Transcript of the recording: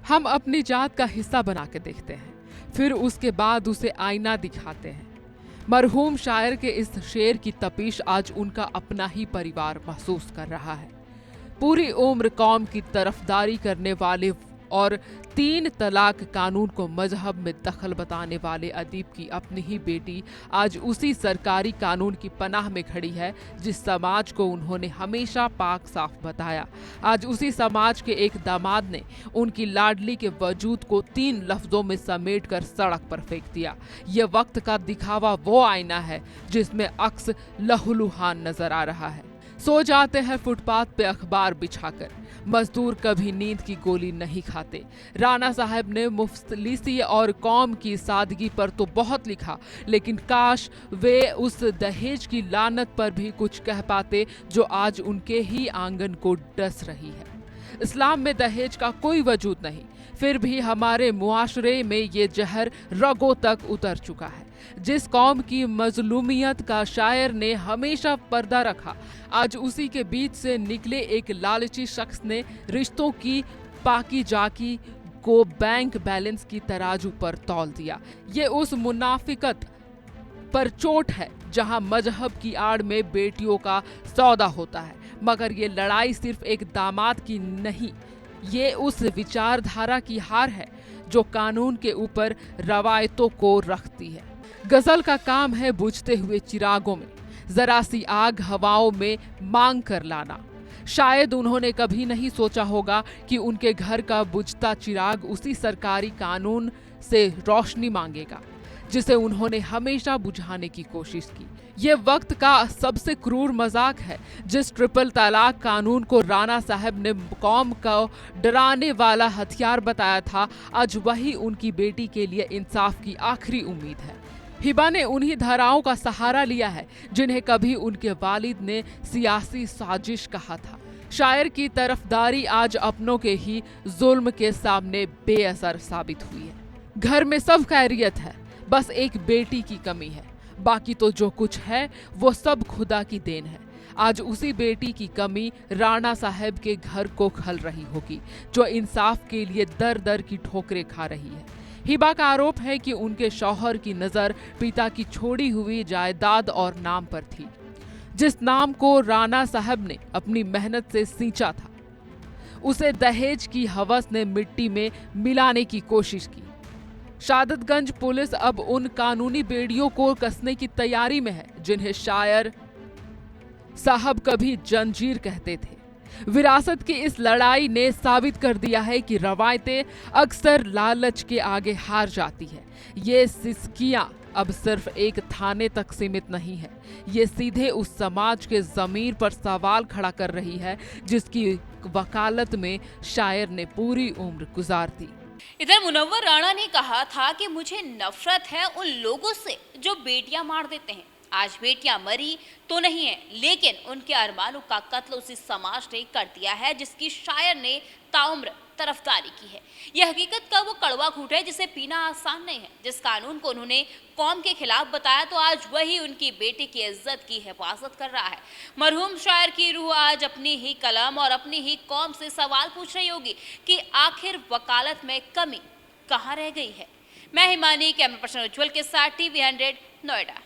हम अपनी जात का हिस्सा बना के देखते हैं, फिर उसके बाद उसे आईना दिखाते हैं। मरहूम शायर के इस शेर की तपिश आज उनका अपना ही परिवार महसूस कर रहा है। पूरी उम्र कौम की तरफदारी करने वाले और 3 तलाक कानून को मजहब में दखल बताने वाले अदीब की अपनी ही बेटी आज उसी सरकारी कानून की पनाह में खड़ी है जिस समाज को उन्होंने हमेशा पाक साफ बताया। आज उसी समाज के एक दामाद ने उनकी लाडली के वजूद को 3 लफ्जों में समेट कर सड़क पर फेंक दिया। ये वक्त का दिखावा वो आईना है जिसमें अक्स लहूलुहान नजर आ रहा है। सो जाते हैं फुटपाथ पे अखबार बिछाकर, मजदूर कभी नींद की गोली नहीं खाते। राणा साहब ने मुफ्तलिसी और कौम की सादगी पर तो बहुत लिखा, लेकिन काश वे उस दहेज की लानत पर भी कुछ कह पाते जो आज उनके ही आंगन को डस रही है। इस्लाम में दहेज का कोई वजूद नहीं, फिर भी हमारे मुआशरे में ये जहर रगों तक उतर चुका है। जिस कौम की मजलूमियत का शायर ने हमेशा पर्दा रखा, आज उसी के बीच से निकले एक लालची शख्स ने रिश्तों की पाकी जाकी को बैंक बैलेंस की तराजू पर तौल दिया। ये उस मुनाफिकत पर चोट है जहां मजहब की आड़ में बेटियों का सौदा होता है। मगर ये लड़ाई सिर्फ एक दामाद की नहीं, ये उस विचारधारा की हार है जो कानून के ऊपर रवायतों को रखती है। गजल का काम है बुझते हुए चिरागों में जरा सी आग हवाओं में मांग कर लाना। शायद उन्होंने कभी नहीं सोचा होगा कि उनके घर का बुझता चिराग उसी सरकारी कानून से रोशनी मांगेगा जिसे उन्होंने हमेशा बुझाने की कोशिश की। ये वक्त का सबसे क्रूर मजाक है। जिस ट्रिपल तलाक कानून को राणा साहब ने कौम को डराने वाला हथियार बताया था, आज वही उनकी बेटी के लिए इंसाफ की आखिरी उम्मीद है। हिबा ने उन्हीं धाराओं का सहारा लिया है जिन्हें कभी उनके वालिद ने सियासी साजिश कहा था। शायर की तरफदारी आज अपनों के ही जुल्म के सामने बेअसर साबित हुई है। घर में सब खैरियत है, बस एक बेटी की कमी है, बाकी तो जो कुछ है वो सब खुदा की देन है। आज उसी बेटी की कमी राणा साहब के घर को खल रही होगी जो इंसाफ के लिए दर दर की ठोकरें खा रही है। हिबा का आरोप है कि उनके शौहर की नज़र पिता की छोड़ी हुई जायदाद और नाम पर थी, जिस नाम को राणा साहब ने अपनी मेहनत से सींचा था। उसे दहेज की हवस ने मिट्टी में मिलाने की कोशिश की। शादतगंज पुलिस अब उन कानूनी बेड़ियों को कसने की तैयारी में है जिन्हें शायर साहब कभी जंजीर कहते थे। विरासत की इस लड़ाई ने साबित कर दिया है कि रवायतें अक्सर लालच के आगे हार जाती है। ये सिसकियां अब सिर्फ एक थाने तक सीमित नहीं है, ये सीधे उस समाज के ज़मीर पर सवाल खड़ा कर रही है जिसकी वकालत में शायर ने पूरी उम्र गुजार दी। इधर मुनव्वर राणा ने कहा था कि मुझे नफरत है उन लोगों से जो बेटियां मार देते हैं। आज बेटियां मरी तो नहीं है, लेकिन उनके अरमानों का कत्ल उसी समाज ने कर दिया है जिसकी शायर ने ताउम्र तरफदारी की है। यह हकीकत का वो कड़वा घूंट है जिसे पीना आसान नहीं है। जिस कानून को उन्होंने कौम के खिलाफ बताया तो आज वही उनकी बेटी की इज्जत की हिफाजत कर रहा है। मरहूम शायर की रूह आज अपनी ही कलम और अपनी ही कौम से सवाल पूछ रही होगी कि आखिर वकालत में कमी कहाँ रह गई है। मैं हिमानी, कैमरा पर्सन उज्ज्वल के साथ TV 100 नोएडा।